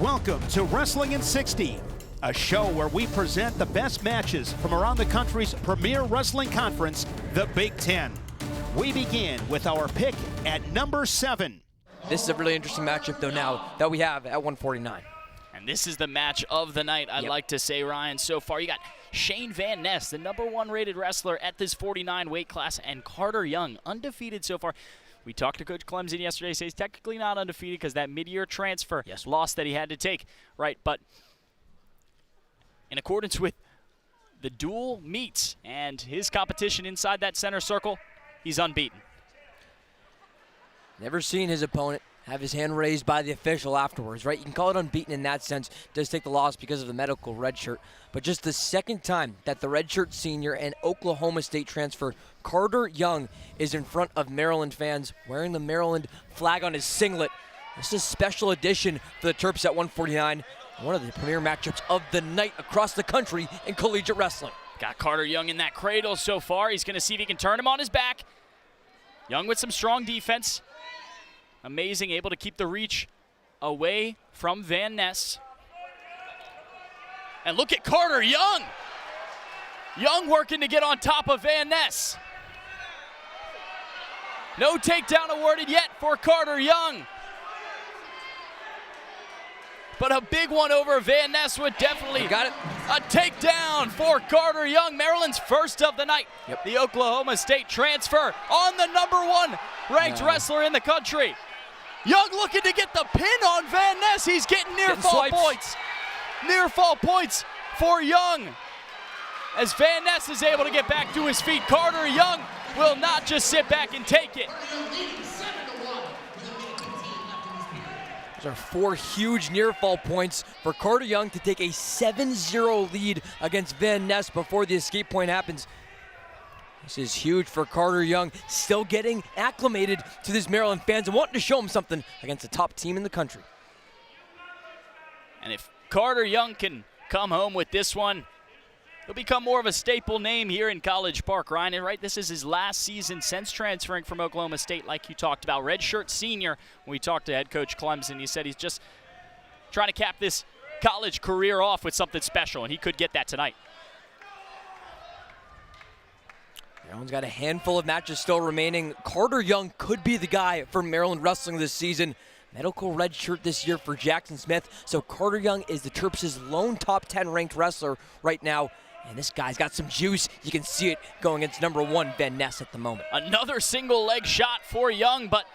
Welcome to Wrestling in 60, a show where we present the best matches from around the country's premier wrestling conference, the Big Ten. We begin with our pick at number 7. This is a really interesting matchup, though, now that we have at 149. And this is the match of the night, I'd like to say, Ryan. So far, you got Shane Van Ness, the #1 rated wrestler at this 49 weight class, and Carter Young, undefeated so far. We talked to Coach Clemson yesterday. He says he's technically not undefeated because that mid-year transfer loss that he had to take, right? But in accordance with the dual meets and his competition inside that center circle, he's unbeaten. Never seen his opponent have his hand raised by the official afterwards, right? You can call it unbeaten in that sense. Does take the loss because of the medical red shirt. But just the second time that the redshirt senior and Oklahoma State transfer Carter Young is in front of Maryland fans wearing the Maryland flag on his singlet. This is a special edition for the Terps at 149. One of the premier matchups of the night across the country in collegiate wrestling. Got Carter Young in that cradle so far. He's going to see if he can turn him on his back. Young with some strong defense. Amazing, able to keep the reach away from Van Ness. And look at Carter Young. Young working to get on top of Van Ness. No takedown awarded yet for Carter Young. But a big one over Van Ness would definitely got it. A takedown for Carter Young, Maryland's first of the night. The Oklahoma State transfer on the #1 ranked wrestler in the country. Young looking to get the pin on Van Ness. He's getting near fall points. Near fall points for Young. As Van Ness is able to get back to his feet, Carter Young will not just sit back and take it. Those are 4 huge near fall points for Carter Young to take a 7-0 lead against Van Ness before the escape point happens. This is huge for Carter Young, still getting acclimated to these Maryland fans and wanting to show them something against the top team in the country. And if Carter Young can come home with this one, he'll become more of a staple name here in College Park, Ryan. And right, this is his last season since transferring from Oklahoma State, like you talked about. Redshirt senior, when we talked to head coach Clemson, he said he's just trying to cap this college career off with something special, and he could get that tonight. Maryland's got a handful of matches still remaining. Carter Young could be the guy for Maryland wrestling this season. Medical red shirt this year for Jackson Smith. So Carter Young is the Terps' lone top 10 ranked wrestler right now. And this guy's got some juice. You can see it going against #1 Van Ness at the moment. Another single leg shot for Young, but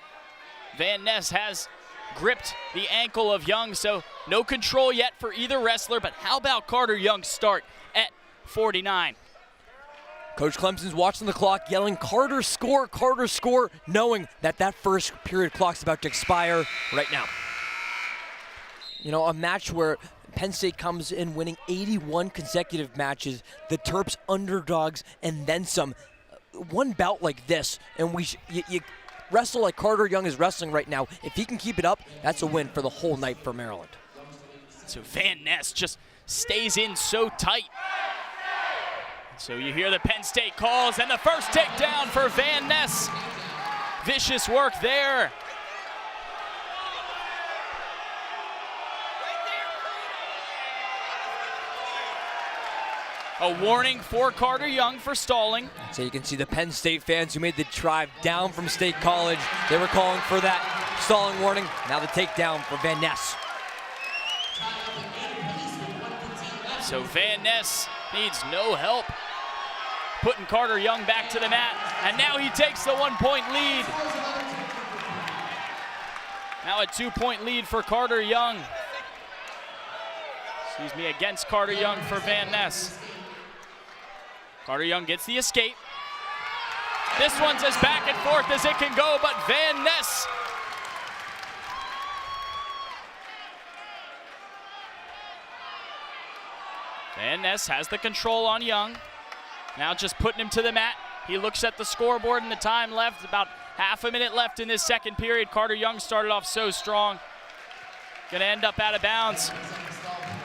Van Ness has gripped the ankle of Young, so no control yet for either wrestler. But how about Carter Young's start at 49? Coach Clemson's watching the clock, yelling, Carter score, knowing that that first period clock's about to expire right now. You know, a match where Penn State comes in winning 81 consecutive matches, the Terps underdogs, and then some. One bout like this, and you wrestle like Carter Young is wrestling right now. If he can keep it up, that's a win for the whole night for Maryland. So Van Ness just stays in so tight. So you hear the Penn State calls, and the first takedown for Van Ness. Vicious work there. A warning for Carter Young for stalling. So you can see the Penn State fans who made the drive down from State College. They were calling for that stalling warning. Now the takedown for Van Ness. So Van Ness needs no help putting Carter Young back to the mat, and now he takes the 1-point lead. Now a 2-point lead for Carter Young. Against Carter Young for Van Ness. Carter Young gets the escape. This one's as back and forth as it can go, but Van Ness has the control on Young. Now just putting him to the mat. He looks at the scoreboard and the time left. About half a minute left in this second period. Carter Young started off so strong. Gonna end up out of bounds.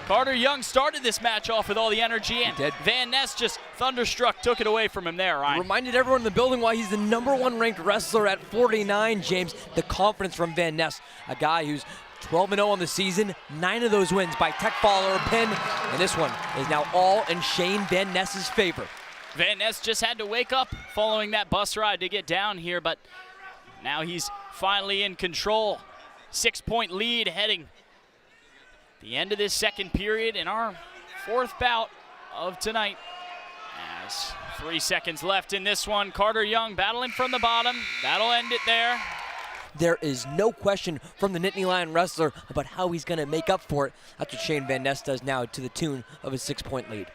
Carter Young started this match off with all the energy, and Van Ness just thunderstruck, took it away from him there, Ryan. Reminded everyone in the building why he's the #1 ranked wrestler at 49, James. The confidence from Van Ness, a guy who's 12-0 on the season, 9 of those wins by tech fall or pin, and this one is now all in Shane Van Ness's favor. Van Ness just had to wake up following that bus ride to get down here, but now he's finally in control. 6-point lead heading the end of this second period in our fourth bout of tonight. As 3 seconds left in this one, Carter Young battling from the bottom. That'll end it there. There is no question from the Nittany Lion wrestler about how he's going to make up for it. That's what Shane Van Ness does now to the tune of a 6-point lead.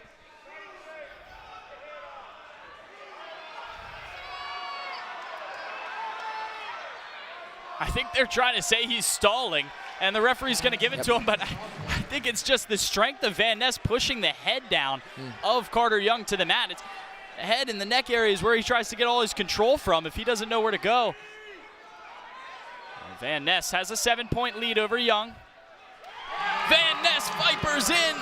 I think they're trying to say he's stalling, and the referee's going to give it to him, but I think it's just the strength of Van Ness pushing the head down of Carter Young to the mat. It's the head and the neck area is where he tries to get all his control from if he doesn't know where to go. And Van Ness has a 7-point lead over Young. Van Ness vipers in,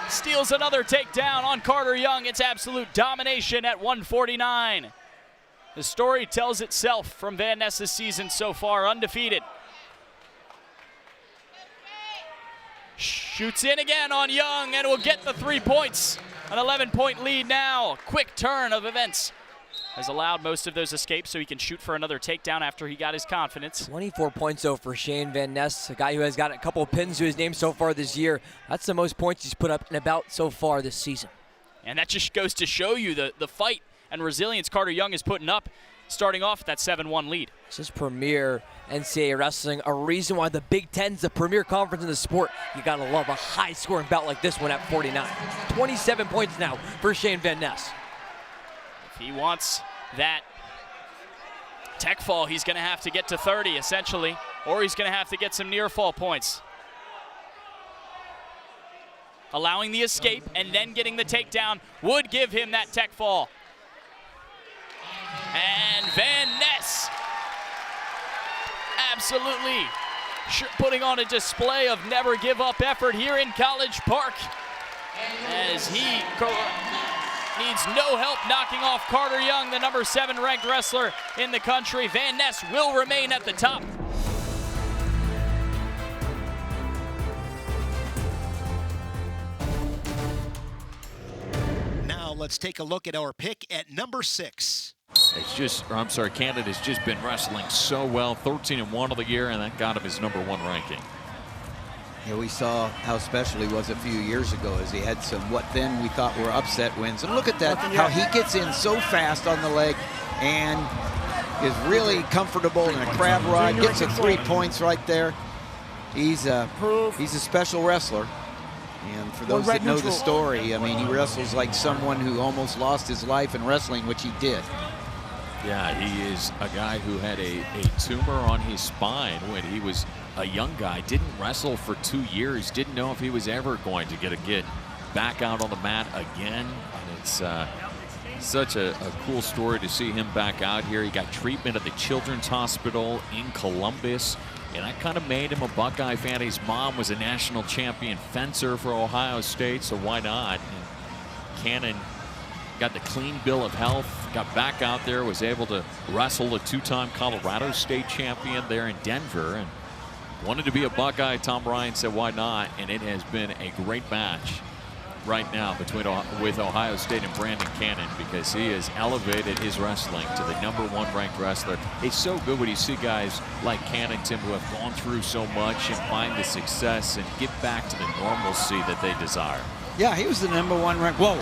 steals another takedown on Carter Young. It's absolute domination at 149. The story tells itself from Van Ness's season so far, undefeated. Shoots in again on Young and will get the 3 points. An 11-point lead now. Quick turn of events has allowed most of those escapes so he can shoot for another takedown after he got his confidence. 24 points though for Shane Van Ness, a guy who has got a couple of pins to his name so far this year. That's the most points he's put up in a bout so far this season. And that just goes to show you the fight and resilience Carter Young is putting up, starting off that 7-1 lead. This is premier NCAA wrestling, a reason why the Big Ten's the premier conference in the sport. You gotta love a high-scoring bout like this one at 49. 27 points now for Shane Van Ness. If he wants that tech fall, he's gonna have to get to 30 essentially, or he's gonna have to get some near fall points. Allowing the escape and then getting the takedown would give him that tech fall. And Van Ness absolutely putting on a display of never give up effort here in College Park as he needs no help knocking off Carter Young, the number 7 ranked wrestler in the country. Van Ness will remain at the top. Now let's take a look at our pick at number 6. It's just, or I'm sorry, Canada's just been wrestling so well, 13-1 of the year, and that got him his number 1 ranking. Yeah, we saw how special he was a few years ago as he had some what then we thought were upset wins. And look at that, how he gets in so fast on the leg and is really comfortable in a crab ride, gets the 3 points right there. He's a special wrestler. And for those that know the story, I mean, he wrestles like someone who almost lost his life in wrestling, which he did. Yeah, he is a guy who had a tumor on his spine when he was a young guy. Didn't wrestle for 2 years. Didn't know if he was ever going to get back out on the mat again. And it's such a cool story to see him back out here. He got treatment at the Children's Hospital in Columbus. And that kind of made him a Buckeye fan. His mom was a national champion fencer for Ohio State, so why not? And Cannon got the clean bill of health, got back out there, was able to wrestle a 2-time Colorado State champion there in Denver, and wanted to be a Buckeye. Tom Ryan said, why not? And it has been a great match right now with Ohio State and Brandon Cannon, because he has elevated his wrestling to the number 1 ranked wrestler. It's so good when you see guys like Cannon, Tim, who have gone through so much and find the success and get back to the normalcy that they desire. Yeah, he was the number 1 ranked. Whoa.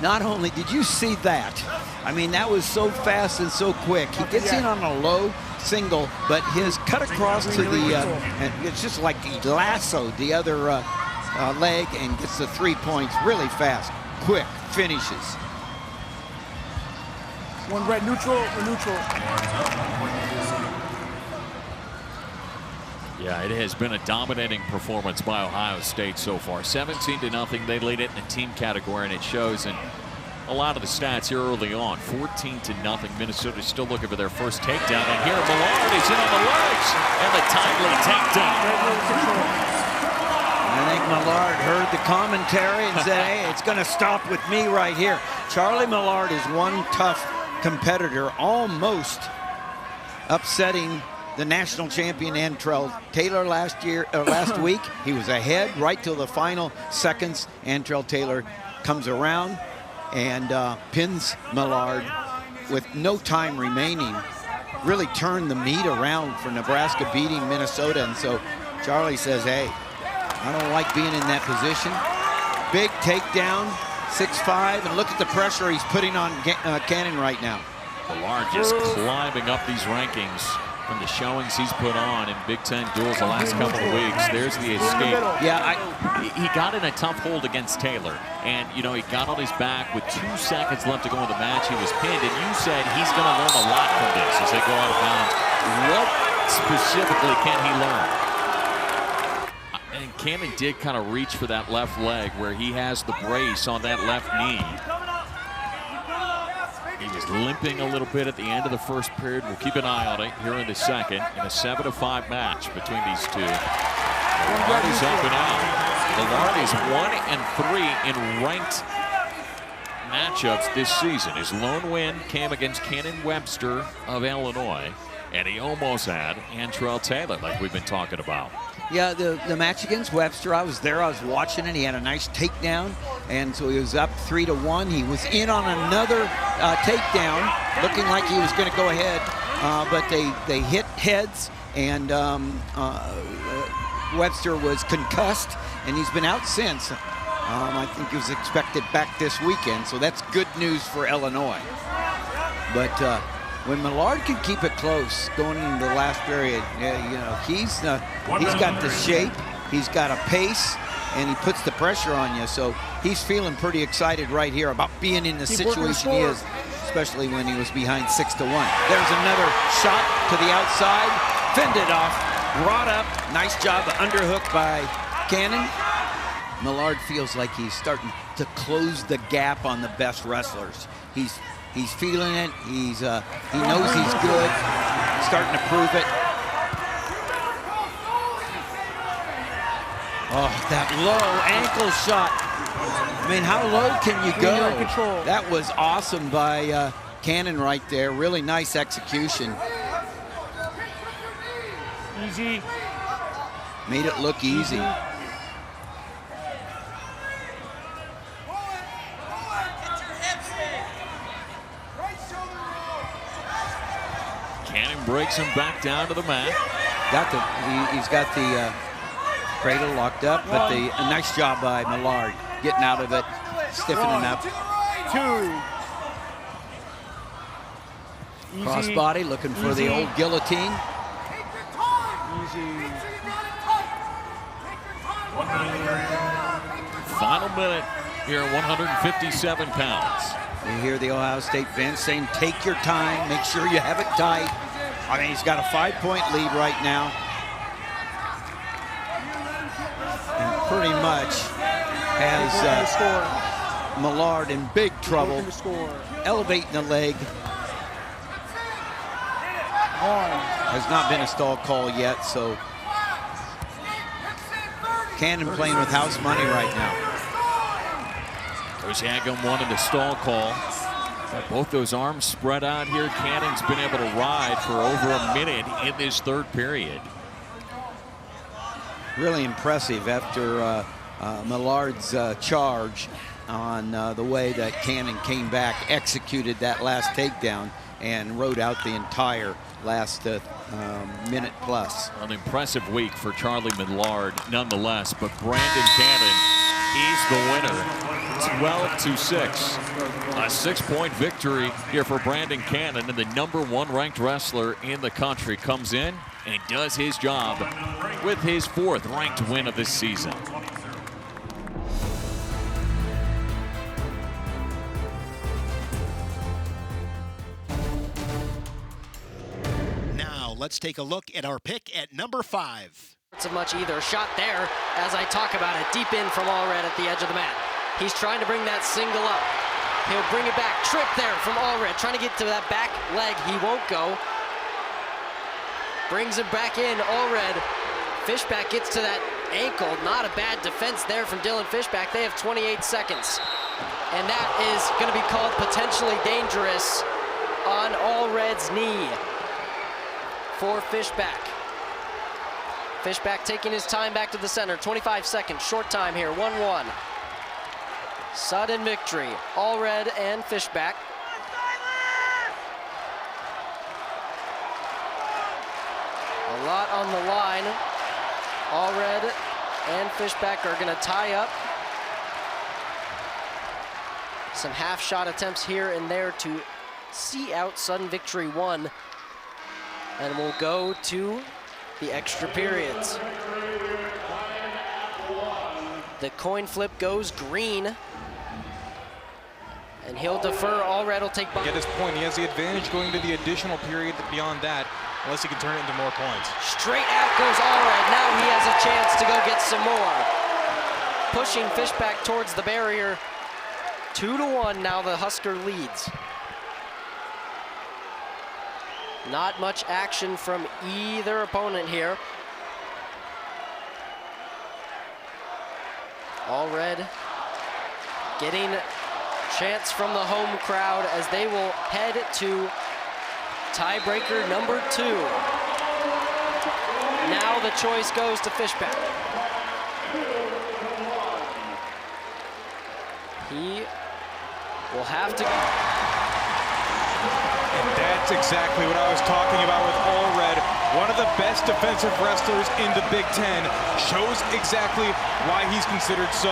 Not only did you see that, I mean, that was so fast and so quick. He gets in on a low single, but his cut across to the, and it's just like he lassoed the other leg and gets the 3 points really fast, quick finishes. 1 red neutral or neutral. Yeah, it has been a dominating performance by Ohio State so far. 17-0, they lead it in the team category, and it shows in a lot of the stats here early on. 14-0, Minnesota still looking for their first takedown, and here Millard is in on the legs, and the timely takedown. I think Millard heard the commentary and said, hey, it's going to stop with me right here. Charlie Millard is one tough competitor, almost upsetting the national champion Antrell Taylor last week. He was ahead right till the final seconds. Antrell Taylor comes around and pins Millard with no time remaining. Really turned the meet around for Nebraska beating Minnesota. And so Charlie says, hey, I don't like being in that position. Big takedown, 6'5", and look at the pressure he's putting on Cannon right now. Millard just climbing up these rankings from the showings he's put on in Big Ten duels the last couple of weeks. There's the escape. Yeah, he got in a tough hold against Taylor, and you know, he got on his back with 2 seconds left to go in the match. He was pinned, and you said he's going to learn a lot from this as they go out of bounds. What specifically can he learn? And Cannon did kind of reach for that left leg where he has the brace on that left knee. He was limping a little bit at the end of the first period. We'll keep an eye on it here in the second in a 7-5 match between these two. Millard is up and out. Millard is 1-3 in ranked matchups this season. His lone win came against Cannon Webster of Illinois, and he almost had Antrell Taylor, like we've been talking about. Yeah, the match against Webster, I was there, I was watching it. He had a nice takedown, and so he was up 3-1. He was in on another takedown, looking like he was going to go ahead, but they hit heads, and Webster was concussed, and he's been out since. I think he was expected back this weekend, so that's good news for Illinois. But when Millard can keep it close going into the last period, you know, he's got the shape, he's got a pace, and he puts the pressure on you. So he's feeling pretty excited right here about being in the situation he is, especially when he was behind 6-1. There's another shot to the outside, fended off, brought up. Nice job, underhook by Cannon. Millard feels like he's starting to close the gap on the best wrestlers. He's feeling it. He knows he's good. He's starting to prove it. Oh, that low ankle shot. I mean, how low can you go? That was awesome by Cannon right there. Really nice execution. Easy. Made it look easy. Cannon breaks him back down to the mat. He's got the cradle locked up, but a nice job by Millard getting out of it, stiffening up. 2. Crossbody, looking for the old guillotine. Easy. Final minute here, 157 pounds. You hear the Ohio State bench saying, take your time, make sure you have it tight. I mean, he's got a 5-point lead right now. And pretty much has Millard in big trouble. Elevating the leg. Has not been a stall call yet, so Cannon playing with house money right now. Coach Hagum wanted a stall call. Got both those arms spread out here. Cannon's been able to ride for over a minute in this third period. Really impressive after Millard's charge on the way that Cannon came back, executed that last takedown, and rode out the entire last minute plus. An impressive week for Charlie Millard nonetheless, but Brandon Cannon, he's the winner. 12-6. A 6-point victory here for Brandon Cannon, and the #1 ranked wrestler in the country comes in and does his job with his 4th ranked win of this season. Now let's take a look at our pick at number 5. So much either. Shot there as I talk about it, deep in from Allred at the edge of the mat. He's trying to bring that single up. He'll bring it back. Trip there from Allred, trying to get to that back leg. He won't go. Brings him back in. Allred. Fishback gets to that ankle. Not a bad defense there from Dylan Fishback. They have 28 seconds. And that is going to be called potentially dangerous on Allred's knee. for Fishback. Fishback taking his time back to the center. 25 seconds, short time here, 1-1. Sudden victory, Allred and Fishback. A lot on the line. Allred and Fishback are gonna tie up. Some half shot attempts here and there to see out Sudden Victory 1. And we'll go to the extra periods. The coin flip goes green. And he'll defer. Allred will take. Get his point. He has the advantage going to the additional period beyond that, unless he can turn it into more points. Straight out goes Allred. Now he has a chance to go get some more. Pushing Fishback towards the barrier. 2-1 now the Husker leads. Not much action from either opponent here. Allred getting chants from the home crowd as they will head to tiebreaker number 2. Now the choice goes to Fishback. He will have to. And that's exactly what I was talking about with Allred. One of the best defensive wrestlers in the Big Ten. Shows exactly why he's considered so.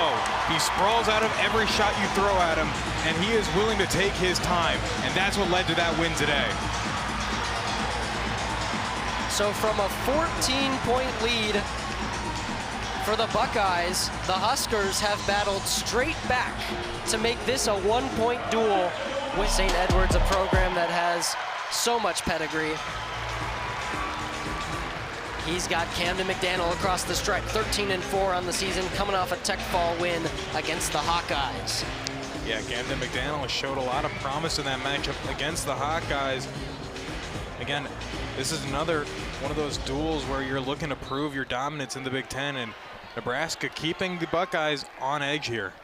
He sprawls out of every shot you throw at him, and he is willing to take his time. And that's what led to that win today. So from a 14-point lead for the Buckeyes, the Huskers have battled straight back to make this a 1-point duel with St. Edward's, a program that has so much pedigree. He's got Camden McDaniel across the stripe, 13-4 on the season, coming off a Tech Fall win against the Hawkeyes. Yeah, Camden McDaniel showed a lot of promise in that matchup against the Hawkeyes. Again, this is another one of those duels where you're looking to prove your dominance in the Big Ten, and Nebraska keeping the Buckeyes on edge here.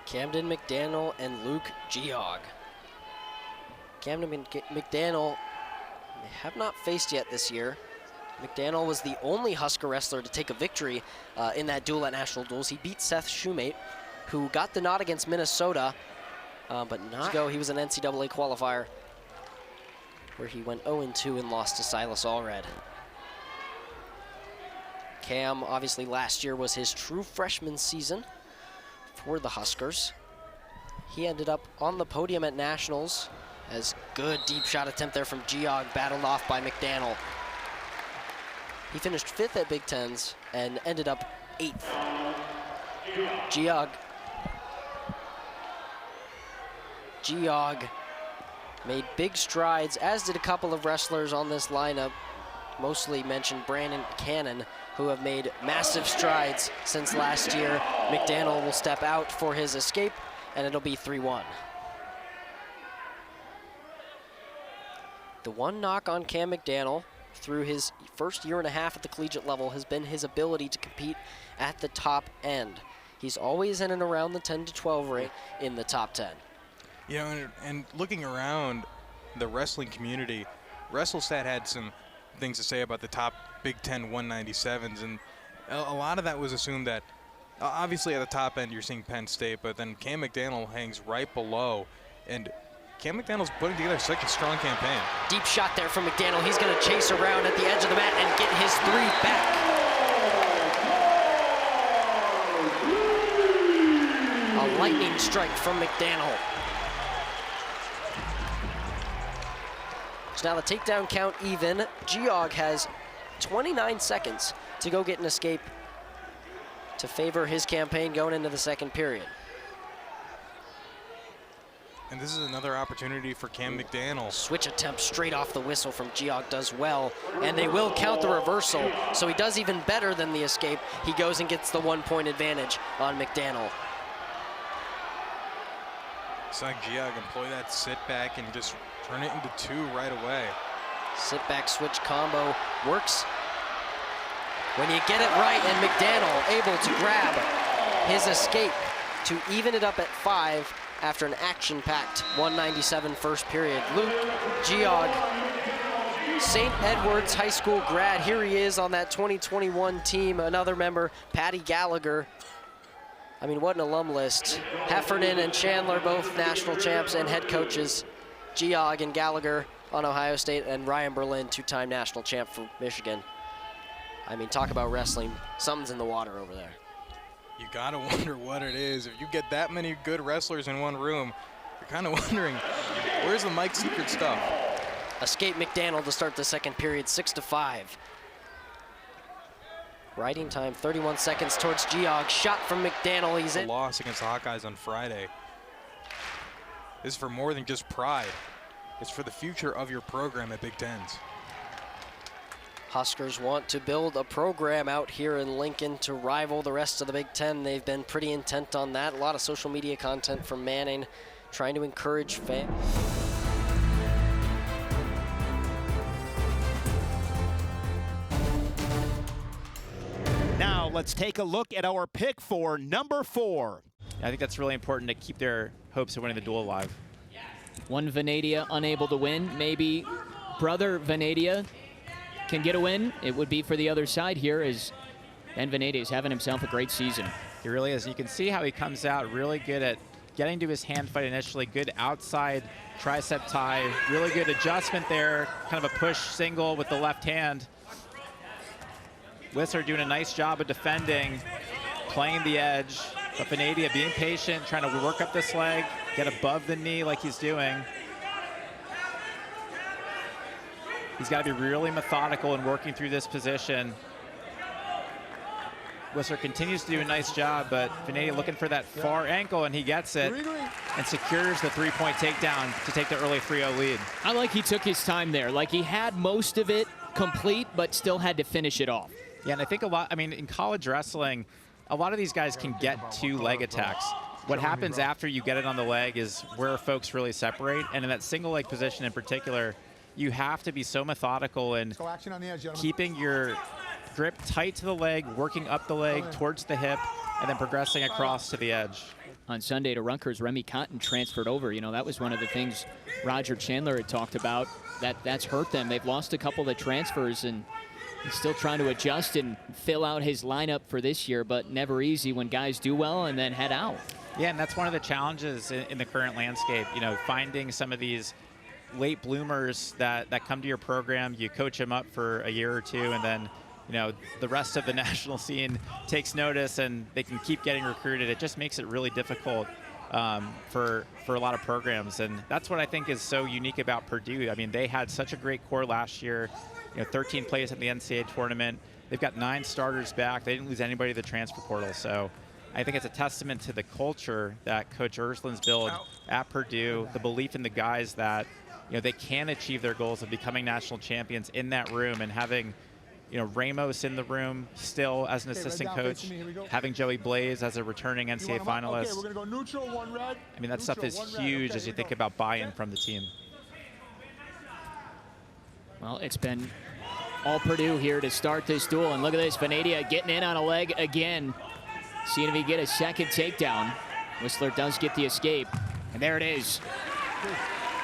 Camden McDaniel and Luke Geog. Camden McDaniel have not faced yet this year. McDaniel was the only Husker wrestler to take a victory in that duel at National Duels. He beat Seth Shoemate, who got the nod against Minnesota, but not ago. He was an NCAA qualifier where he went 0-2 and lost to Silas Allred. Cam, obviously last year was his true freshman season for the Huskers. He ended up on the podium at Nationals as good deep shot attempt there from Geog, battled off by McDaniel. He finished 5th at Big Tens and ended up 8th. Geog made big strides, as did a couple of wrestlers on this lineup. Mostly mentioned Brandon Cannon, who have made massive strides since last year. McDaniel will step out for his escape, and it'll be 3-1. The one knock on Cam McDaniel through his first year and a half at the collegiate level has been his ability to compete at the top end. He's always in and around the 10 to 12 rate in the top 10. You know, and looking around the wrestling community, WrestleStat had some things to say about the top Big Ten 197s, and a lot of that was assumed that obviously at the top end you're seeing Penn State, but then Cam McDaniel hangs right below, and Cam McDaniel's putting together such a strong campaign. Deep shot there from McDaniel. He's going to chase around at the edge of the mat and get his 3 back. A lightning strike from McDaniel. So now the takedown count even. Geog has 29 seconds to go get an escape to favor his campaign going into the second period. And this is another opportunity for Cam McDaniel. Switch attempt straight off the whistle from Geog does well, and they will count the reversal, so he does even better than the escape. He goes and gets the 1-point advantage on McDaniel. Saw Geog employ that sit back and just turn it into 2 right away. Sit back switch combo works when you get it right, and McDaniel able to grab his escape to even it up at 5 after an action-packed 197 first period. Luke Geog St. Edward's High School grad. Here he is on that 2021 team. Another member, Patty Gallagher. I mean, what an alum list. Heffernan and Chandler, both national champs and head coaches. Geog and Gallagher on Ohio State, and Ryan Berlin, two-time national champ for Michigan. I mean, talk about wrestling. Something's in the water over there. You gotta wonder what it is. If you get that many good wrestlers in one room, you're kind of wondering, where's the Mike's secret stuff? Escape McDaniel to start the second period, 6-5. Riding time, 31 seconds towards Geog. Shot from McDaniel, he's in. Loss against the Hawkeyes on Friday. This is for more than just pride. It's for the future of your program at Big Tens. Huskers want to build a program out here in Lincoln to rival the rest of the Big Ten. They've been pretty intent on that. A lot of social media content from Manning, trying to encourage fans. Now let's take a look at our pick for number 4. I think that's really important to keep their hopes of winning the duel alive. One Venadia unable to win. Maybe brother Venadia can get a win. It would be for the other side here, as Ben Venadia is having himself a great season. He really is. You can see how he comes out really good at getting to his hand fight initially. Good outside tricep tie. Really good adjustment there. Kind of a push single with the left hand. Whistler doing a nice job of defending, playing the edge. But Venadia being patient, trying to work up this leg, get above the knee like he's doing. He's got to be really methodical in working through this position. Whistler continues to do a nice job, but Venadia looking for that far ankle, and he gets it and secures the three-point takedown to take the early 3-0 lead. I like he took his time there. Like he had most of it complete, but still had to finish it off. Yeah, and I think a lot, I mean, in college wrestling, a lot of these guys can get 2 leg attacks. What happens after you get it on the leg is where folks really separate, and in that single leg position in particular, you have to be so methodical in keeping your grip tight to the leg, working up the leg towards the hip, and then progressing across to the edge. On Sunday to Rutgers, Remy Cotton transferred over. You know, that was one of the things Roger Chandler had talked about. That's hurt them. They've lost a couple of transfers, and he's still trying to adjust and fill out his lineup for this year, but never easy when guys do well and then head out. Yeah, and that's one of the challenges in the current landscape. You know, finding some of these late bloomers that come to your program, you coach them up for a year or two, and then, you know, the rest of the national scene takes notice and they can keep getting recruited. It just makes it really difficult for a lot of programs, and that's what I think is so unique about Purdue. I mean, they had such a great core last year. You know, 13 plays at the NCAA tournament. They've got 9 starters back. They didn't lose anybody to the transfer portal. So I think it's a testament to the culture that Coach Urslin's built at Purdue, the belief in the guys that, you know, they can achieve their goals of becoming national champions in that room, and having, you know, Ramos in the room still as an assistant coach, having Joey Blaze as a returning NCAA finalist. We're gonna go neutral, 1 red. I mean, that stuff is huge as you think about buy-in from the team. Well, it's been all Purdue here to start this duel, and look at this, Venadia getting in on a leg again, seeing if he get a second takedown. Whistler does get the escape, and there it is.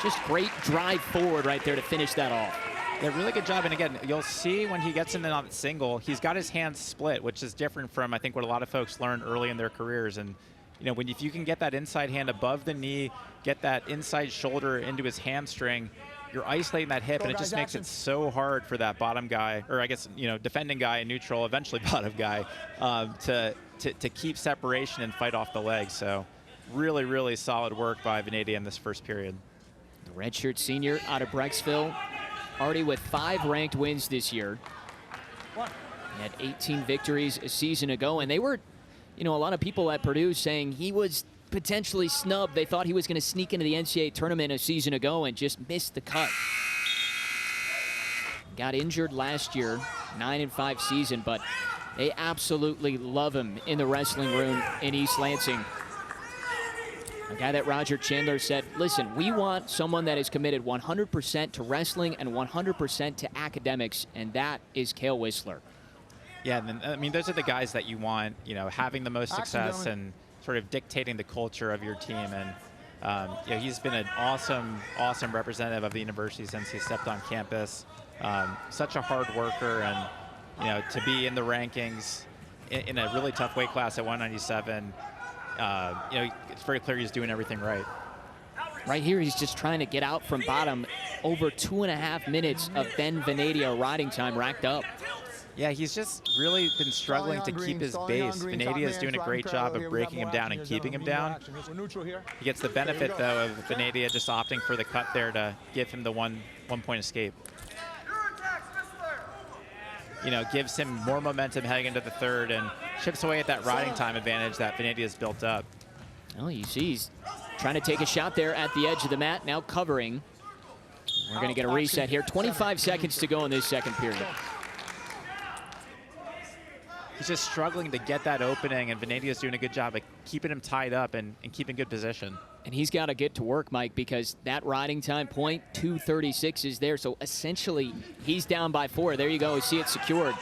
Just great drive forward right there to finish that off. Yeah, really good job. And again, you'll see when he gets in on the single, he's got his hands split, which is different from, I think, what a lot of folks learn early in their careers. And, you know, if you can get that inside hand above the knee, get that inside shoulder into his hamstring, you're isolating that hip, and it just makes it so hard for that bottom guy, or I guess, you know, defending guy in neutral, eventually bottom guy, to keep separation and fight off the leg. So really, really solid work by Venadia in this first period. The redshirt senior out of Brecksville, already with 5 ranked wins this year. He had 18 victories a season ago, and they were, you know, a lot of people at Purdue saying he was potentially snubbed. They thought he was going to sneak into the NCAA tournament a season ago and just missed the cut. Got injured last year, 9-5 season, but they absolutely love him in the wrestling room in East Lansing. A guy that Roger Chandler said, listen, we want someone that is committed 100% to wrestling and 100% to academics, and that is Cale Whistler. Yeah, and I mean, those are the guys that you want, you know, having the most success and sort of dictating the culture of your team. And you know, he's been an awesome representative of the university since he stepped on campus. Such a hard worker, and to be in the rankings in a really tough weight class at 197, it's very clear he's doing everything right. Right here, he's just trying to get out from bottom. Over 2.5 minutes of Ben Venadia riding time racked up. Yeah, he's just really been struggling to keep his base. Venadia is doing a great job of breaking him down and keeping him down. He gets the benefit, though, of Venadia just opting for the cut there to give him the one-point escape. Gives him more momentum heading into the third and chips away at that riding time advantage that Venadia's built up. Oh, you see he's trying to take a shot there at the edge of the mat, now covering. We're going to get a reset here. 25 seconds to go in this second period. He's just struggling to get that opening, and Venadia's doing a good job of keeping him tied up and keeping good position. And he's got to get to work, Mike, because that riding time point, 2:36 is there. So essentially, he's down by 4. There you go. You see it secured.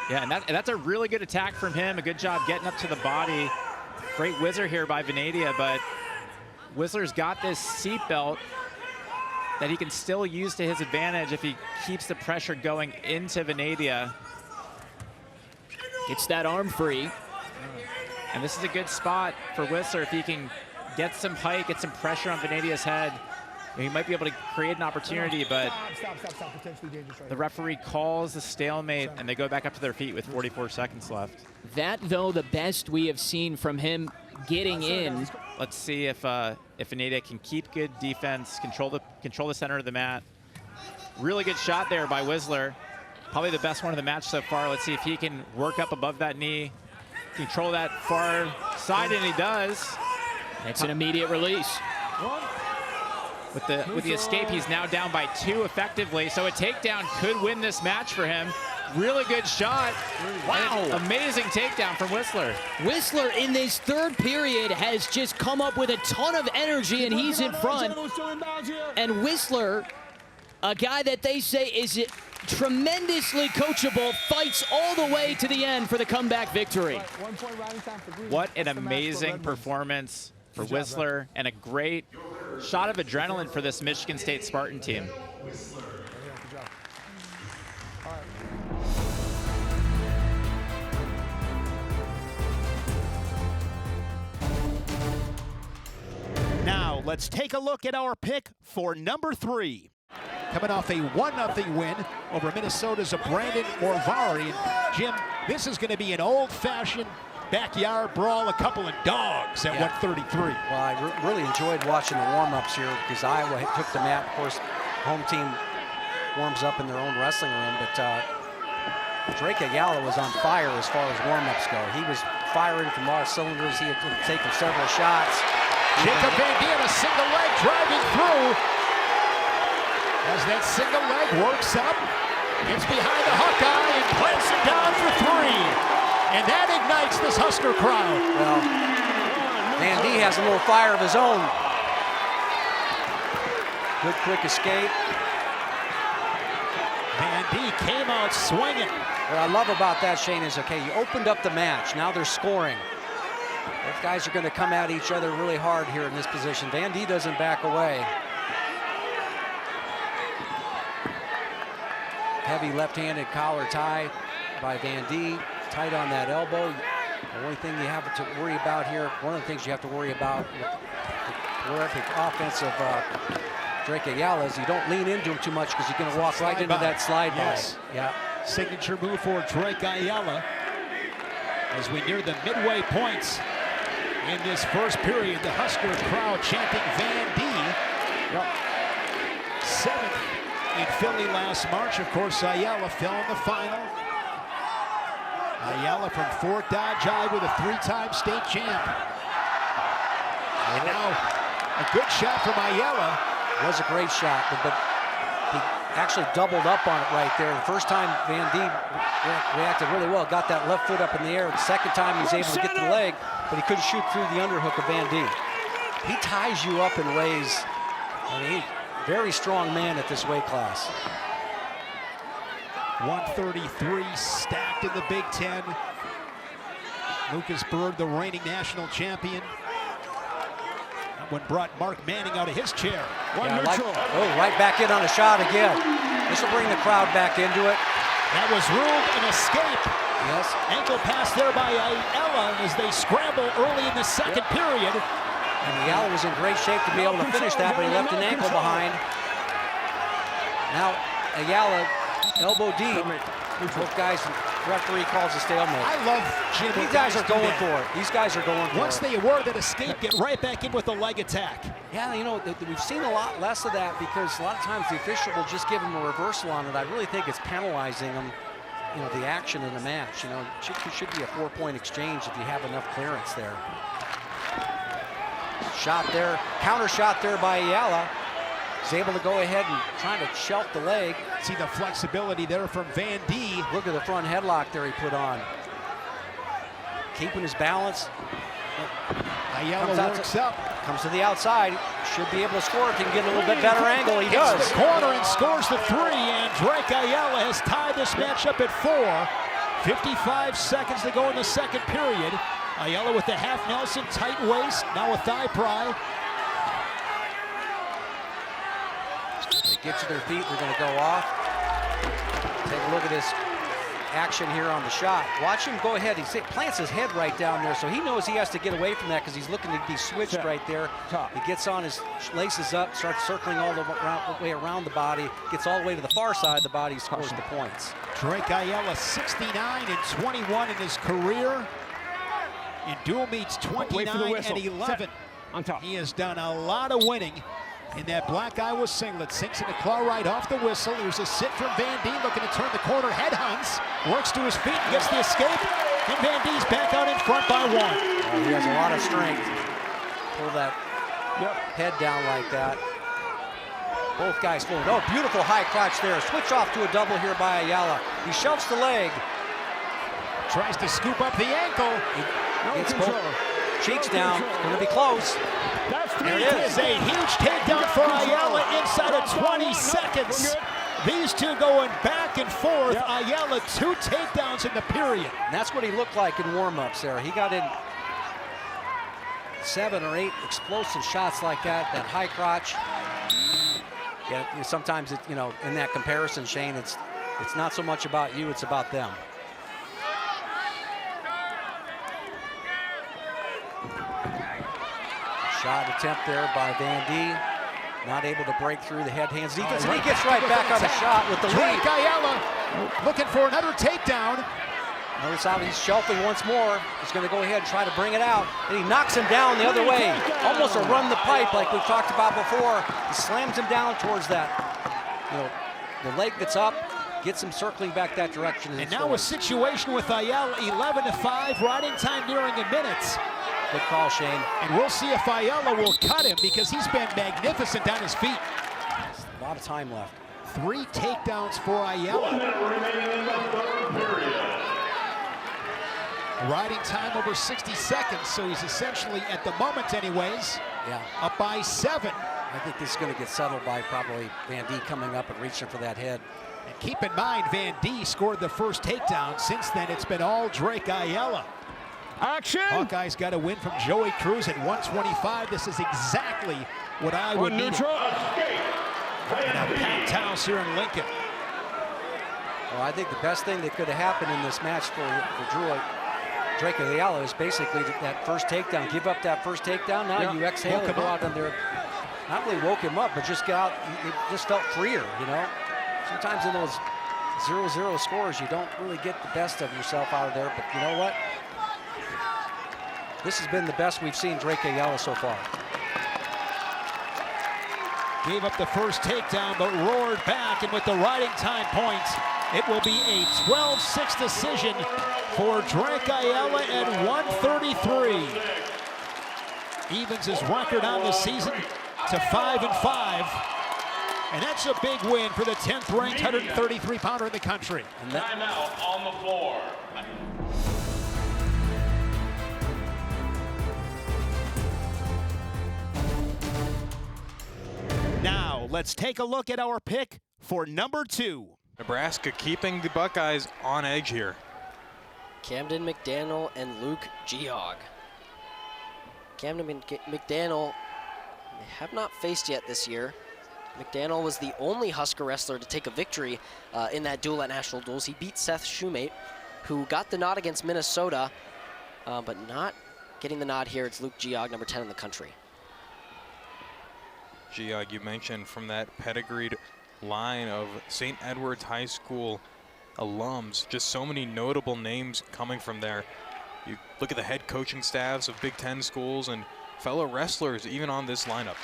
Yeah, and that's a really good attack from him. A good job getting up to the body. Great whizzer here by Venadia, but Whistler's got this seatbelt that he can still use to his advantage if he keeps the pressure going into Venadia. Gets that arm free. And this is a good spot for Whistler if he can get some height, get some pressure on Venadia's head. He might be able to create an opportunity, but the referee calls the stalemate, and they go back up to their feet with 44 seconds left. That, though, the best we have seen from him getting in. Let's see if Venadia can keep good defense, control the center of the mat. Really good shot there by Whistler. Probably the best one of the match so far. Let's see if he can work up above that knee, control that far side, and he does. It's an immediate release. With the escape, he's now down by 2 effectively, so a takedown could win this match for him. Really good shot. Wow. Amazing takedown from Whistler. Whistler in this third period has just come up with a ton of energy, and he's in front. And Whistler, a guy that they say is tremendously coachable, fights all the way to the end for the comeback victory. What an amazing performance for Whistler, and a great shot of adrenaline for this Michigan State Spartan team. Now let's take a look at our pick for number 3. Coming off a 1-0 win over Minnesota's Brandon Morvari. Jim, this is going to be an old-fashioned backyard brawl, a couple of dogs at 133. Well, I really enjoyed watching the warm-ups here because Iowa took the mat. Of course, home team warms up in their own wrestling room, but Drake Ayala was on fire as far as warm-ups go. He was firing from all cylinders. He had taken several shots. Jacob Van Dien, a single leg driving through. As that single leg works up, gets behind the Hawkeye and plants it down for 3. And that ignites this Husker crowd. Well, Van Dien has a little fire of his own. Good quick escape. Van Dien came out swinging. What I love about that, Shane, is, okay, you opened up the match. Now they're scoring. Both guys are going to come at each other really hard here in this position. Van Dien doesn't back away. Heavy left-handed collar tie by Van Dien. Tight on that elbow. The only thing you have to worry about here, one of the things you have to worry about with the offense of Drake Ayala is you don't lean into him too much because you're going to walk right into that slide by. Yeah. Signature move for Drake Ayala. As we near the midway points in this first period, the Husker crowd chanting Van Dien. 7th in Philly last March. Of course, Ayala fell in the final. Ayala from Fort Dodge High with a 3-time state champ. And now a good shot from Ayala. It was a great shot, but he actually doubled up on it right there. The first time Van Dien reacted really well, got that left foot up in the air. The second time he was able to get the leg, but he couldn't shoot through the underhook of Van Dien. He ties you up in ways, I mean, very strong man at this weight class. 133 stacked in the Big Ten. Lucas Bird, the reigning national champion. one brought Mark Manning out of his chair. Right back in on a shot again. This will bring the crowd back into it. That was ruled an escape. Yes. Ankle pass there by Ayala as they scramble early in the second period. And Ayala was in great shape to be able to finish that, but he left an ankle behind. Now Ayala, elbow deep. Both guys, referee calls a stalemate. I love Jim. These guys are going for it. These guys are going for it. Once they award that escape, get right back in with a leg attack. Yeah, you know, we've seen a lot less of that because a lot of times the official will just give them a reversal on it. I really think it's penalizing them, you know, the action in the match. You know, it should be a 4-point exchange if you have enough clearance there. Shot there, counter shot there by Ayala. He's able to go ahead and trying to shelf the leg. See the flexibility there from Van D. Look at the front headlock there he put on. Keeping his balance. Ayala works up. Comes to the outside. Should be able to score if he can get a little bit better angle. He does. Hits the corner and scores the 3, and Drake Ayala has tied this match up at 4. 55 seconds to go in the second period. Ayala with the half Nelson, tight waist, now a thigh pry. They get to their feet, they're going to go off. Take a look at this action here on the shot. Watch him go ahead. He plants his head right down there, so he knows he has to get away from that because he's looking to be switched right there. He gets on his laces up, starts circling all the way around the body, gets all the way to the far side of the body, scores the points. Drake Ayala 69 and 21 in his career. In dual meets 29 and 11. On top. He has done a lot of winning in that black Iowa singlet. Sinks into claw right off the whistle. Here's a sit from Van D, looking to turn the corner. Head hunts, works to his feet, gets the escape. And Van D's back out in front by 1. Oh, he has a lot of strength. Pull that head down like that. Both guys full. Oh, beautiful high crotch there. Switch off to a double here by Ayala. He shoves the leg. Tries to scoop up the ankle. Gets both cheeks down. It's going to be close. There it is. A huge takedown for Ayala inside of 20 seconds. These two going back and forth. Ayala 2 takedowns in the period. And that's what he looked like in warm-ups there. He got in 7 or 8 explosive shots like that. That high crotch. Yeah, sometimes you know, in that comparison, Shane, it's not so much about you, it's about them. Shot attempt there by Van D. Not able to break through the head hands defense. And he gets right back on the shot with the lead. Drake Ayala looking for another takedown. Notice how he's shelving once more. He's going to go ahead and try to bring it out. And he knocks him down the other way. Almost a run the pipe like we've talked about before. He slams him down towards that. You know, the leg that's up, gets him circling back that direction. And now a situation with Ayala, 11-5, riding time nearing a minute. Good call, Shane. And we'll see if Ayala will cut him because he's been magnificent on his feet. A lot of time left. 3 takedowns for Ayala. 1 minute remaining in the third period. Riding time over 60 seconds, so he's essentially, at the moment anyways, up by 7. I think this is going to get settled by probably Van D coming up and reaching for that head. And keep in mind, Van D scored the first takedown. Since then, it's been all Drake Ayala. Action! Hawkeyes got a win from Joey Cruz at 125. This is exactly what I would need. And a packed house here in Lincoln. Well, I think the best thing that could have happened in this match for Drake Ayala is basically that first takedown. Give up that first takedown. Now you exhale and go out on there. Not really woke him up, but just got out. It just felt freer, you know. Sometimes in those 0-0 scores, you don't really get the best of yourself out of there. But you know what? This has been the best we've seen Drake Ayala so far. Gave up the first takedown, but roared back, and with the riding time points, it will be a 12-6 decision for Drake Ayala at 133. Evens his record on the season to 5-5. And that's a big win for the 10th ranked 133-pounder in the country. Timeout on the floor. Now, let's take a look at our pick for number 2. Nebraska keeping the Buckeyes on edge here. Camden McDaniel and Luke Geog. Camden McDaniel They have not faced yet this year. McDaniel was the only Husker wrestler to take a victory in that duel at National Duels. He beat Seth Shoemate, who got the nod against Minnesota, but not getting the nod here. It's Luke Geog, number 10 in the country. Geog, you mentioned from that pedigreed line of St. Edward's High School alums, just so many notable names coming from there. You look at the head coaching staffs of Big Ten schools and fellow wrestlers even on this lineup.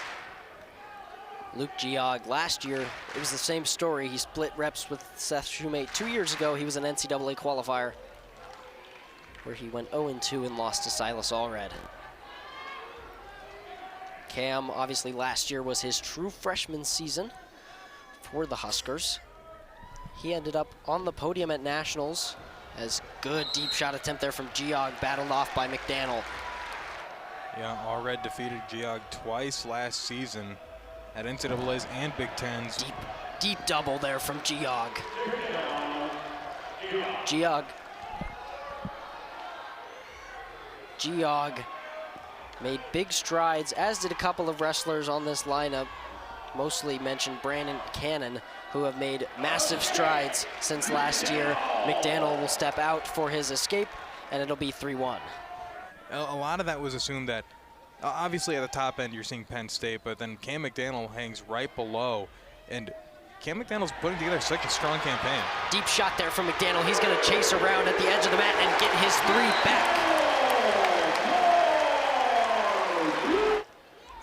Luke Geog, last year, it was the same story. He split reps with Seth Shoemate. 2 years ago, he was an NCAA qualifier where he went 0-2 and lost to Silas Allred. Cam, obviously last year was his true freshman season for the Huskers. He ended up on the podium at Nationals as good deep shot attempt there from Geog, battled off by McDaniel. Yeah, Allred defeated Geog twice last season at NCAA's and Big Ten's. Deep double there from Geog. Geog made big strides, as did a couple of wrestlers on this lineup. Mostly mentioned Brandon Cannon, who have made massive strides since last year. McDaniel will step out for his escape, and it'll be 3-1. A lot of that was assumed that, obviously at the top end you're seeing Penn State, but then Cam McDaniel hangs right below, and Cam McDaniel's putting together such a strong campaign. Deep shot there from McDaniel. He's gonna chase around at the edge of the mat and get his 3 back.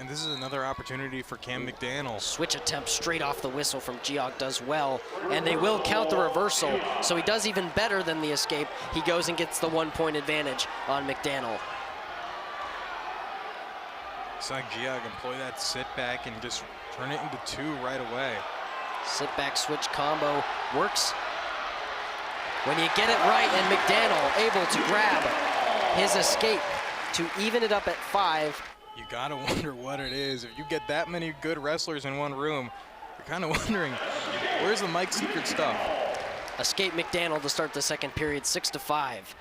And this is another opportunity for Cam McDaniel. Switch attempt straight off the whistle from Geog does well, and they will count the reversal, so he does even better than the escape. He goes and gets the 1-point advantage on McDaniel. Saw Geog employ that sit back and just turn it into 2 right away. Sit back switch combo works when you get it right, and McDaniel able to grab his escape to even it up at 5. You gotta wonder what it is. If you get that many good wrestlers in one room, you're kind of wondering, where's the Mike's secret stuff? Escape McDaniel to start the second period, 6-5.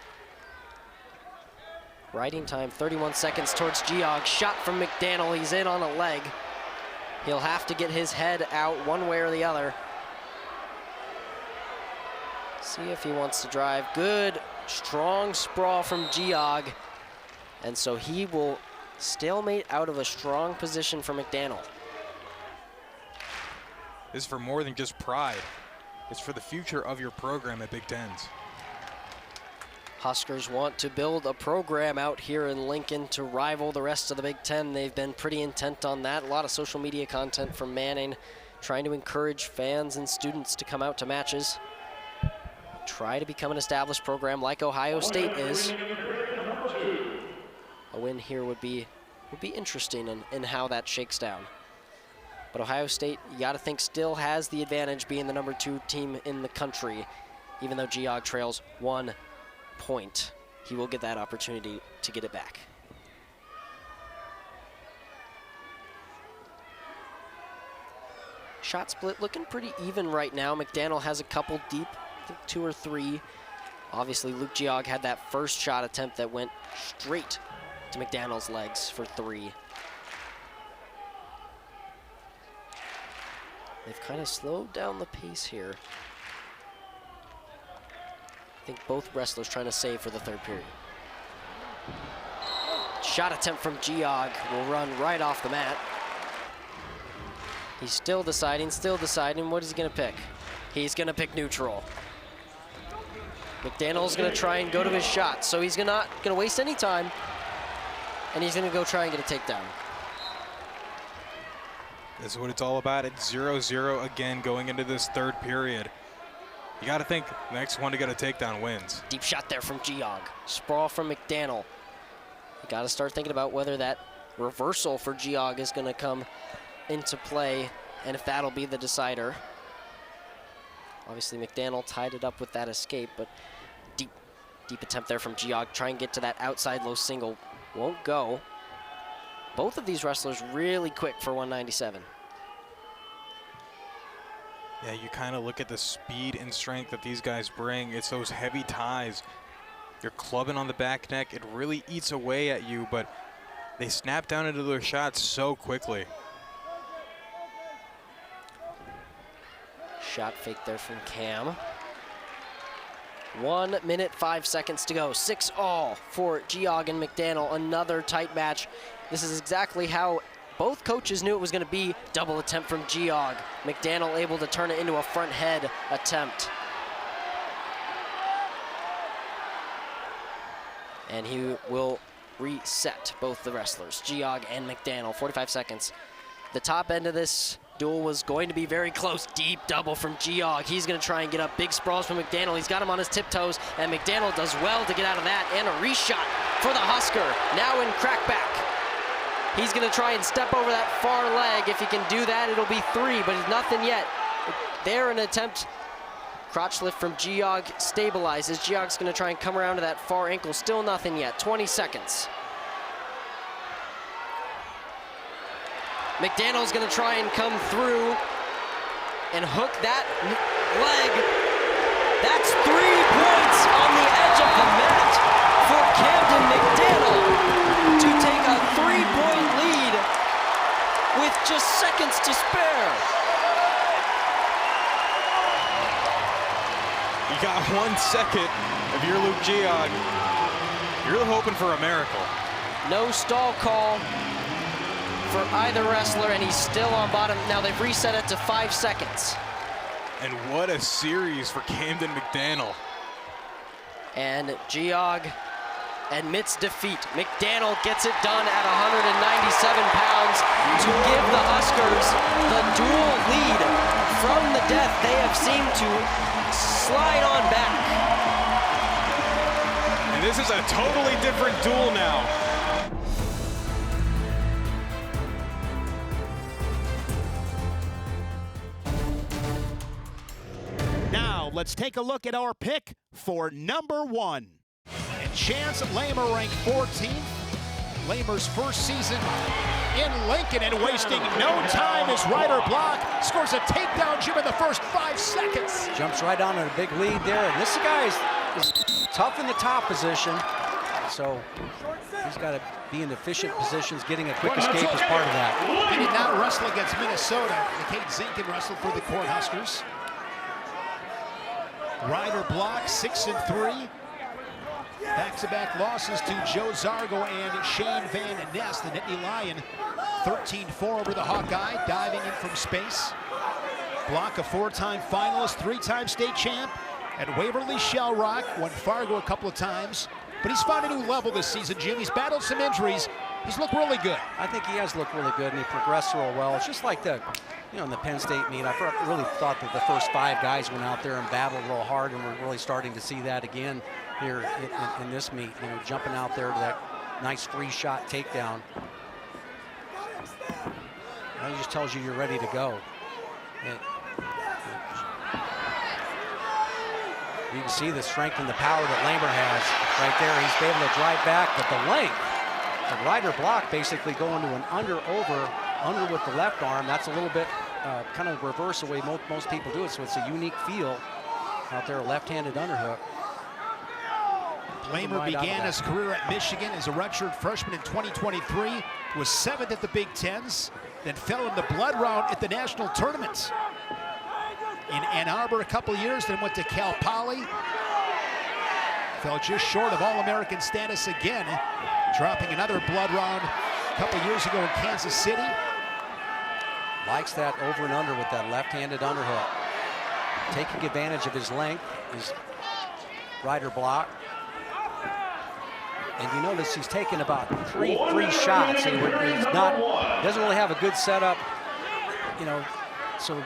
Riding time, 31 seconds towards Geog. Shot from McDaniel, he's in on a leg. He'll have to get his head out one way or the other. See if he wants to drive. Good, strong sprawl from Geog. And so he will stalemate out of a strong position for McDaniel. This is for more than just pride. It's for the future of your program at Big Tens. Huskers want to build a program out here in Lincoln to rival the rest of the Big Ten. They've been pretty intent on that. A lot of social media content from Manning, trying to encourage fans and students to come out to matches. Try to become an established program like Ohio State is. A win here would be interesting in how that shakes down. But Ohio State, you got to think, still has the advantage being the number 2 team in the country, even though Geog trails 1 point. He will get that opportunity to get it back. Shot split looking pretty even right now. McDaniel has a couple deep, I think 2 or 3. Obviously, Luke Geog had that first shot attempt that went straight to McDaniel's legs for 3. They've kind of slowed down the pace here. I think both wrestlers trying to save for the third period. Shot attempt from Geog will run right off the mat. He's still deciding. What is he gonna pick? He's gonna pick neutral. McDaniel's gonna try and go to his shot, so he's not gonna waste any time, and he's gonna go try and get a takedown. This is what it's all about. It's 0-0 again going into this third period. You got to think the next one to get a takedown wins. Deep shot there from Geog. Sprawl from McDaniel. You got to start thinking about whether that reversal for Geog is going to come into play and if that'll be the decider. Obviously, McDaniel tied it up with that escape, but deep attempt there from Geog. Try and get to that outside low single. Won't go. Both of these wrestlers really quick for 197. Yeah, you kind of look at the speed and strength that these guys bring. It's those heavy ties. You're clubbing on the back neck. It really eats away at you, but they snap down into their shots so quickly. Shot fake there from Cam. 1 minute, 5 seconds to go. 6-all for Geog and McDaniel. Another tight match. This is exactly how both coaches knew it was going to be. Double attempt from Geog. McDaniel able to turn it into a front head attempt. And he will reset both the wrestlers, Geog and McDaniel. 45 seconds. The top end of this duel was going to be very close. Deep double from Geog. He's going to try and get up. Big sprawls from McDaniel. He's got him on his tiptoes, and McDaniel does well to get out of that. And a reshot for the Husker. Now in crackback. He's going to try and step over that far leg. If he can do that, it'll be 3, but nothing yet. There, an attempt. Crotch lift from Geog stabilizes. Geog's going to try and come around to that far ankle. Still nothing yet. 20 seconds. McDaniel's going to try and come through and hook that leg. That's 3 points on the edge of the mat for Camden McDaniel to take a 3-point lead with just seconds to spare. You got 1 second if you're Luke Geog. You're hoping for a miracle. No stall call for either wrestler, and he's still on bottom. Now they've reset it to 5 seconds. And what a series for Camden McDaniel. And Geog admits defeat. McDaniel gets it done at 197 pounds to give the Huskers the dual lead from the death. They have seemed to slide on back. And this is a totally different duel now. Now, let's take a look at our pick for number 1. And Chance Lamer ranked 14th. Lamer's first season in Lincoln and wasting no time as Ryder Block scores a takedown jump in the first 5 seconds. Jumps right on a big lead there. And this guy is tough in the top position. So he's got to be in efficient positions. Getting a quick escape is part of that. He did not wrestle against Minnesota. Kate Zinkin wrestled for the Cornhuskers. Ryder Block 6-3. Back-to-back losses to Joe Zargo and Shane Van Ness. The Nittany Lion 13-4 over the Hawkeye, diving in from space. Block, a 4-time finalist, 3-time state champ at Waverly Shell Rock, won Fargo a couple of times. But he's found a new level this season, Jim. He's battled some injuries. He's looked really good. I think he has looked really good, and he progressed real well. It's just like the, in the Penn State meet, I really thought that the first 5 guys went out there and battled real hard, and we're really starting to see that again here in this meet. Jumping out there to that nice free shot takedown. That just tells you you're ready to go. You can see the strength and the power that Lamer has right there. He's able to drive back, but the length. The Ryder Block basically going to an under with the left arm. That's a little bit kind of reverse the way most people do it, so it's a unique feel out there, a left-handed underhook. Lamer began his career at Michigan as a redshirt freshman in 2023, was 7th at the Big Tens, then fell in the blood round at the national tournament in Ann Arbor a couple years, then went to Cal Poly. Fell just short of All-American status again, dropping another blood round a couple years ago in Kansas City. Likes that over and under with that left-handed underhook. Taking advantage of his length, his Ryder Block. And you notice he's taken about three shots. He's doesn't really have a good setup, so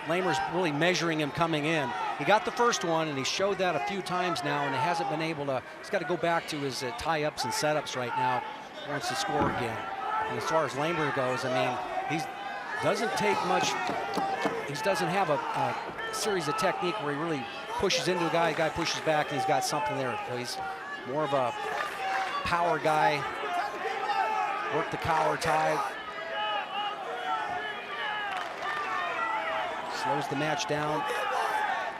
Lamer's really measuring him coming in. He got the first one, and he showed that a few times now, and he hasn't been able to. He's got to go back to his tie-ups and setups right now. Wants to score again. And as far as Lamer goes, he doesn't take much. He doesn't have a series of technique where he really pushes into a guy. The guy pushes back, and he's got something there. So he's more of a power guy. Work the collar tie. Slows the match down.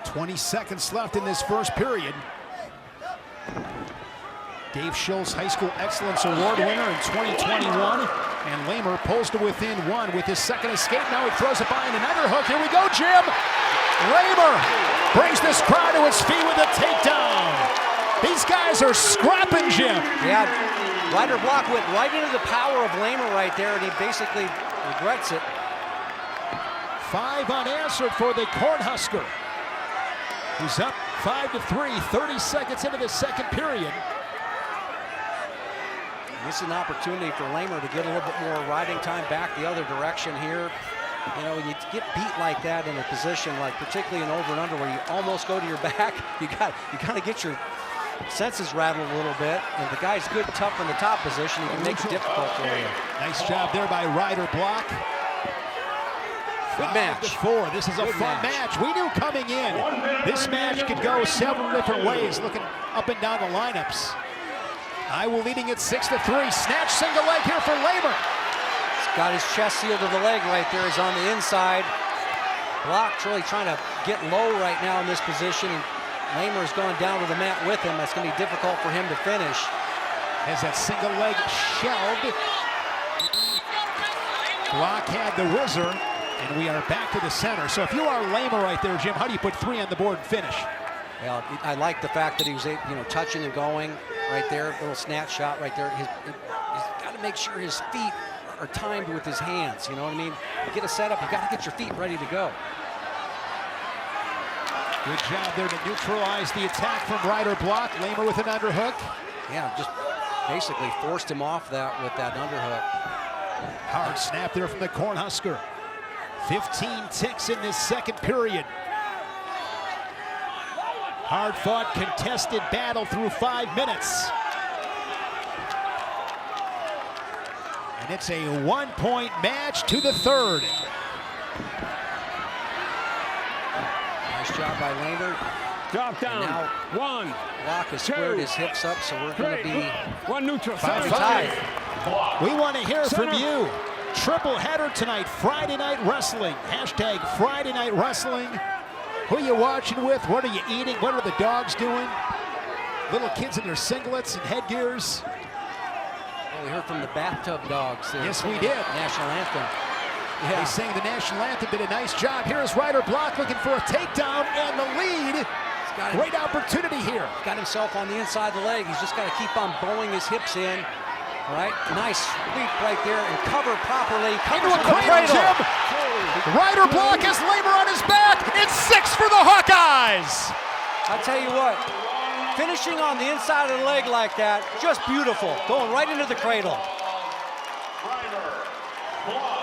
20 seconds left in this first period. Dave Schultz High School Excellence Award winner in 2021. And Lamer pulls to within 1 with his second escape. Now he throws it by an underhook. Here we go, Jim. Lamer brings this crowd to its feet with a takedown. These guys are scrapping, Jim. Yeah, Ryder Block went right into the power of Lamer right there, and he basically regrets it. 5 unanswered for the Cornhusker, who's up 5-3, 30 seconds into the second period. This is an opportunity for Lamer to get a little bit more riding time back the other direction here. You know, when you get beat like that in a position, like particularly in over and under, where you almost go to your back, you got to get your senses rattled a little bit. And the guy's good, tough in the top position. He can make it difficult for you. Nice job there by Ryder Block. Good match. 5-4. This is a fun match. We knew coming in, this match could go several different ways, looking up and down the lineups. Iowa leading it 6-3. Snatch single leg here for Lamer. He's got his chest sealed to the leg right there. He's on the inside. Block's really trying to get low right now in this position. And Lamer's going down to the mat with him. That's going to be difficult for him to finish. As that single leg shelved. Block had the whizzer, and we are back to the center. So if you are Lamer right there, Jim, how do you put 3 on the board and finish? Well, I like the fact that he was, touching and going right there. Little snatch shot right there. He's got to make sure his feet are timed with his hands. You know what I mean? You get a setup, you got to get your feet ready to go. Good job there to neutralize the attack from Ryder Block. Lamer with an underhook. Yeah, just basically forced him off that with that underhook. Hard snap there from the Cornhusker. 15 ticks in this second period. Hard-fought, contested battle through 5 minutes. And it's a 1-point match to the third. Nice job by Lamer. Drop down. And now One. Block has squared his hips up, so we're going to be 1 neutral. 5-5. tied. We want to hear from you. Triple header tonight, Friday Night Wrestling. Hashtag Friday Night Wrestling. Who are you watching with? What are you eating? What are the dogs doing? Little kids in their singlets and headgears. Well, we heard from the bathtub dogs. Yes, we did. National anthem. They sang the national anthem, did a nice job. Here's Ryder Block looking for a takedown and the lead. Great opportunity here. Got himself on the inside of the leg. He's just got to keep on bowling his hips in. All right, nice sweep right there and cover properly. Into a cradle, Jim. Ryder Block has Lamer on his back. It's 6 for the Hawkeyes. I'll tell you what, finishing on the inside of the leg like that, just beautiful. Going right into the cradle. Ryder Block.